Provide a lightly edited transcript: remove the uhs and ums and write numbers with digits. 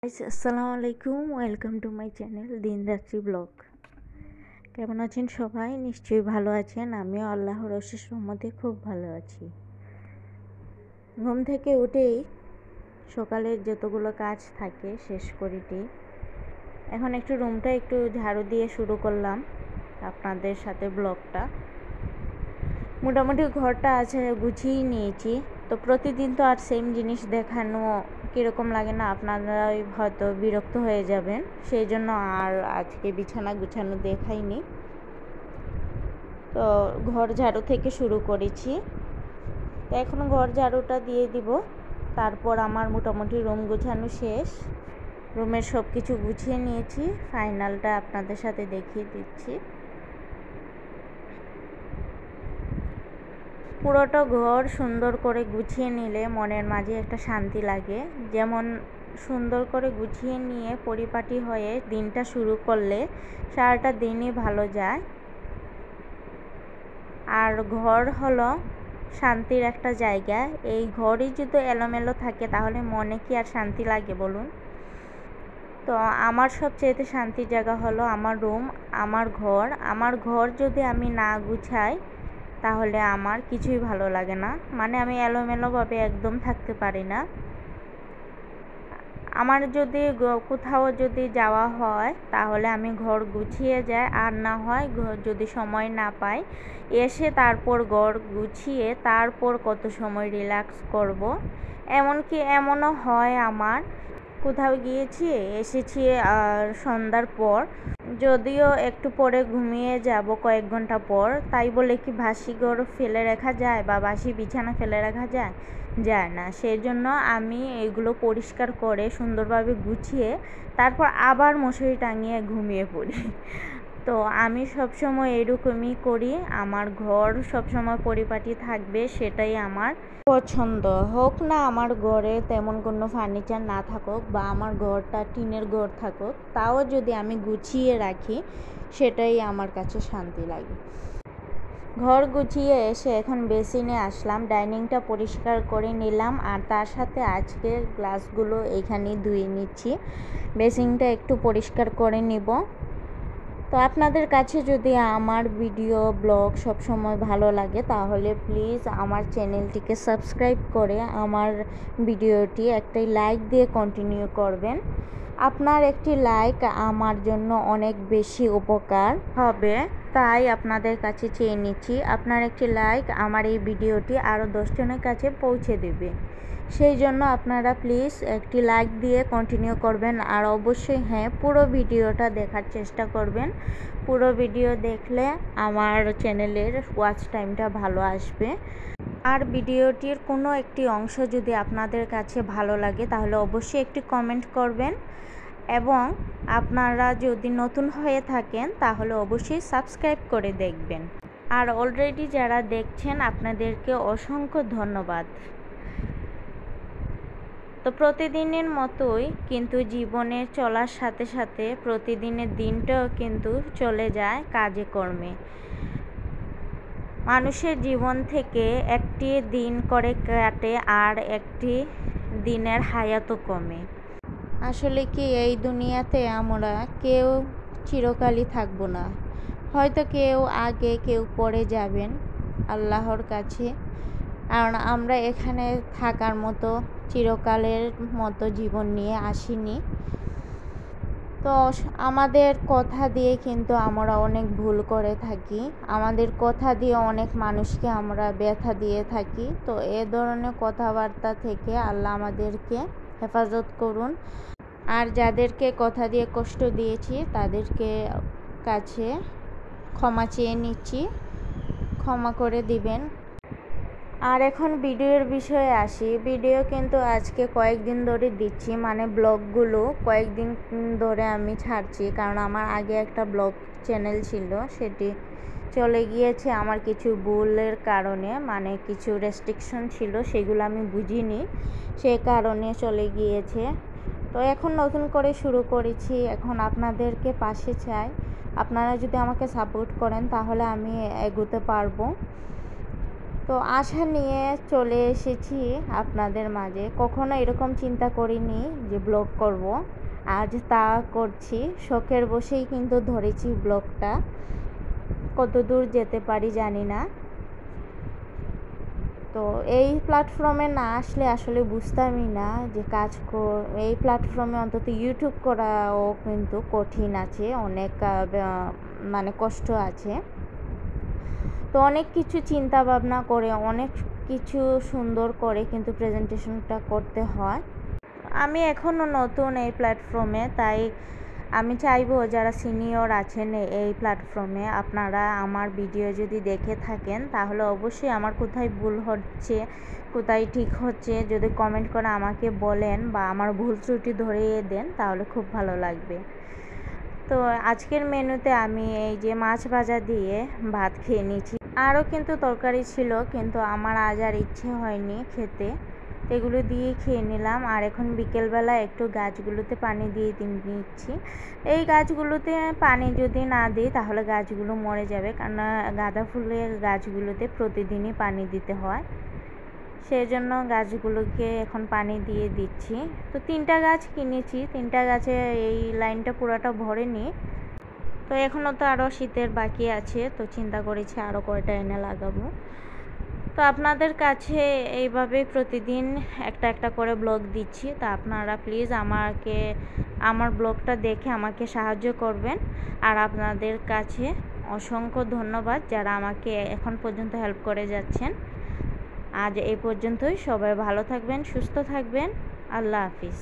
আসসালামু আলাইকুম, welcome to my channel Dinratri blog. কেমন আছেন সবাই? নিশ্চয়ই ভালো আছেন। আমিও আল্লাহর অশেষ রহমতে খুব ভালো আছি। ঘুম থেকে উঠেই সকালের যতগুলো কাজ থাকে শেষ করিটি। এখন একটু রুমটা একটু ঝাড়ু দিয়ে শুরু করলাম আপনাদের সাথে ব্লগটা। মোটামুটি ঘরটা আছে গুছিয়ে নিয়েছি। তো প্রতিদিন তো আর সেম জিনিস দেখানো কীরকম লাগে না, আপনারাই হয়তো বিরক্ত হয়ে যাবেন, সেই জন্য আর আজকে বিছানা গুছানো দেখাইনি। তো ঘর ঝাড়ু থেকে শুরু করেছি। তো এখন ঘর ঝাড়ুটা দিয়ে দিব, তারপর আমার মোটামুটি রুম গুছানো শেষ। রুমের সব কিছু গুছিয়ে নিয়েছি, ফাইনালটা আপনাদের সাথে দেখিয়ে দিচ্ছি। পুরোটা ঘর সুন্দর করে গুছিয়ে নিলে মনের মাঝে একটা শান্তি লাগে। যেমন সুন্দর করে গুছিয়ে নিয়ে পরিপাটি হয়ে দিনটা শুরু করলে সারাটা দিনই ভালো যায়। আর ঘর হলো শান্তির একটা জায়গা। এই ঘরই যদি এলোমেলো থাকে তাহলে মনে কি আর শান্তি লাগে বলুন? তো আমার সবচেয়ে শান্তির জায়গা হলো আমার রুম, আমার ঘর যদি আমি না গুছাই তাহলে আমার কিছুই ভালো লাগে না। মানে আমি এলোমেলোভাবে একদম থাকতে পারি না। আমার যদি কোথাও যদি যাওয়া হয় তাহলে আমি ঘর গুছিয়ে যাই, আর না হয় যদি সময় না পাই এসে তারপর ঘর গুছিয়ে তারপর কত সময় রিল্যাক্স করব। এমনকি এমনও হয় আমার কোথাও গিয়েছি এসেছি সন্ধ্যার পর, যদিও একটু পরে ঘুমিয়ে যাব কয়েক ঘন্টা পর, তাই বলে কি বাসি ঘর ফেলে রাখা যায় বা বাসি বিছানা ফেলে রাখা যায়? যায় না। সেই জন্য আমি এগুলো পরিষ্কার করে সুন্দরভাবে গুছিয়ে তারপর আবার মশারি টাঙিয়ে ঘুমিয়ে পড়ি। তো আমি সবসময় এরকমই করি। আমার ঘর সবসময় পরিপাটি থাকবে, সেটাই আমার পছন্দ। হোক না আমার ঘরে তেমন কোনো ফার্নিচার না থাকুক বা আমার ঘরটা টিনের ঘর থাকুক, তাও যদি আমি গুছিয়ে রাখি সেটাই আমার কাছে শান্তি লাগে। ঘর গুছিয়ে এসে এখন বেসিনে আসলাম, ডাইনিংটা পরিষ্কার করে নিলাম, আর তার সাথে আজকের গ্লাসগুলো এখানেই ধুয়ে নিচ্ছি। বেসিনটা একটু পরিষ্কার করে নিব। তো আপনাদের কাছে যদি আমার ভিডিও ব্লগ সবসময় ভালো লাগে তাহলে প্লিজ আমার চ্যানেলটিকে সাবস্ক্রাইব করে আমার ভিডিওটি একটি লাইক দিয়ে কন্টিনিউ করবেন। আপনার একটি লাইক আমার জন্য অনেক বেশি উপকার হবে, তাই আপনাদের কাছে চেয়ে নিচ্ছি আপনার একটি লাইক আমার এই ভিডিওটি আরও 10 জনের কাছে পৌঁছে দেবে। সেই জন্য আপনারা প্লিজ একটি লাইক দিয়ে কন্টিনিউ করবেন, আর অবশ্যই হ্যাঁ পুরো ভিডিওটা দেখার চেষ্টা করবেন। পুরো ভিডিও দেখলে আমার চ্যানেলের ওয়াচ টাইমটা ভালো আসবে। আর ভিডিওটির কোনো একটি অংশ যদি আপনাদের কাছে ভালো লাগে তাহলে অবশ্যই একটি কমেন্ট করবেন, এবং আপনারা যদি নতুন হয়ে থাকেন তাহলে অবশ্যই সাবস্ক্রাইব করে দেখবেন। আর অলরেডি যারা দেখছেন আপনাদেরকে অসংখ্য ধন্যবাদ। তো প্রতিদিনের মতোই কিন্তু জীবনে চলার সাথে সাথে প্রতিদিনের দিনটাও কিন্তু চলে যায় কাজে কর্মে। মানুষের জীবন থেকে একটি দিন করে কাটে আর একটি দিনের হায়াতও কমে। আসলে কি এই দুনিয়াতে আমরা কেউ চিরকালই থাকবো না, হয়তো কেউ আগে কেউ পরে যাবেন আল্লাহর কাছে। কারণ আমরা এখানে থাকার মতো চিরকালের মতো জীবন নিয়ে আসিনি। তো আমাদের কথা দিয়ে কিন্তু আমরা অনেক ভুল করে থাকি, আমাদের কথা দিয়ে অনেক মানুষকে আমরা ব্যথা দিয়ে থাকি। তো এ ধরনের কথাবার্তা থেকে আল্লাহ আমাদেরকে হেফাজত করুন। আর যাদেরকে কথা দিয়ে কষ্ট দিয়েছি তাদেরকে কাছে ক্ষমা চেয়ে নিচ্ছি, ক্ষমা করে দিবেন। আর এখন ভিডিওর বিষয়ে আসি। ভিডিও কিন্তু আজকে কয়েকদিন ধরে দিচ্ছি, মানে ব্লগগুলো কয়েকদিন ধরে আমি ছাড়ছি, কারণ আমার আগে একটা ব্লগ চ্যানেল ছিল, সেটি চলে গিয়েছে আমার কিছু ভুলের কারণে, মানে কিছু রেস্ট্রিকশন ছিল সেগুলো আমি বুঝিনি, সে কারণে চলে গিয়েছে। তো এখন নতুন করে শুরু করেছি, এখন আপনাদেরকে পাশে চাই। আপনারা যদি আমাকে সাপোর্ট করেন তাহলে আমি এগোতে পারবো। আর যাদেরকে কথা দিয়ে কষ্ট দিয়েছি তাদেরকে কাছে ক্ষমা চেয়ে নিচ্ছি, ক্ষমা করে দিবেন। আর এখন ভিডিওর বিষয়ে আসি। ভিডিও কিন্তু আজকে কয়েকদিন ধরে দিচ্ছি, মানে ব্লগগুলো কয়েকদিন ধরে আমি ছাড়ছি, কারণ আমার আগে একটা ব্লগ চ্যানেল ছিল, সেটি চলে গিয়েছে আমার কিছু ভুলের কারণে, মানে কিছু রেস্ট্রিকশন ছিল সেগুলো আমি বুঝিনি, সে কারণে চলে গিয়েছে। তো এখন নতুন করে শুরু করেছি, আপনারা যদি আমাকে সাপোর্ট করেন তাহলে আমি এগোতে পারবো। তো আশা নিয়ে চলে এসেছি আপনাদের মাঝে। কখনো এরকম চিন্তা করিনি যে ব্লগ করব, আজ তা করছি। শখের বসেই কিন্তু ধরেছি ব্লগটা, কত দূর যেতে পারি জানি না। তো এই প্ল্যাটফর্মে না আসলে আসলে বুঝতামই না যে এই প্ল্যাটফর্মে অন্তত ইউটিউব করাও কিন্তু কঠিন আছে, অনেক মানে কষ্ট আছে। তো অনেক কিছু চিন্তা ভাবনা করে অনেক কিছু সুন্দর করে কিন্তু প্রেজেন্টেশনটা করতে হয়। আমি এখনও নতুন এই প্ল্যাটফর্মে, তাই আমি চাইবো যারা সিনিয়র আছেন এই প্ল্যাটফর্মে, আপনারা আমার ভিডিও যদি দেখে থাকেন তাহলে অবশ্যই আমার কোথায় ভুল হচ্ছে, কোথায় ঠিক হচ্ছে যদি কমেন্ট করে আমাকে বলেন বা আমার ভুল ত্রুটি ধরিয়ে দেন তাহলে খুব ভালো লাগবে। তো আজকের মেনুতে আমি এই যে মাছ ভাজা দিয়ে ভাত খেয়ে নিয়েছি। আরও কিন্তু তরকারি ছিল, কিন্তু আমার আজ আর ইচ্ছে হয়নি খেতে, এগুলো দিয়ে খেয়ে নিলাম। আর এখন বিকেলবেলা একটু গাছগুলোতে পানি দিয়ে নিচ্ছি। এই গাছগুলোতে পানি যদি না দিই তাহলে গাছগুলো মরে যাবে, কারণ গাঁদা ফুলের গাছগুলোতে প্রতিদিনই পানি দিতে হয়, সেই জন্য গাছগুলোকে এখন পানি দিয়ে দিচ্ছি। তো 3টা গাছ কিনেছি, 3টা গাছে এই লাইনটা পুরোটা ভরেনি। তো এখনও তো আরও শীতের বাকি আছে, তো চিন্তা করেছি আরও কয়টা এনে লাগাবো। তো আপনাদের কাছে এইভাবে প্রতিদিন একটা একটা করে ব্লগ দিচ্ছি, তা আপনারা প্লিজ আমার ব্লগটা দেখে আমাকে সাহায্য করবেন। আর আপনাদের কাছে অসংখ্য ধন্যবাদ যারা আমাকে এখন পর্যন্ত হেল্প করে যাচ্ছেন। আজ এই পর্যন্তই। সবাই ভালো থাকবেন, সুস্থ থাকবেন। আল্লাহ হাফিজ।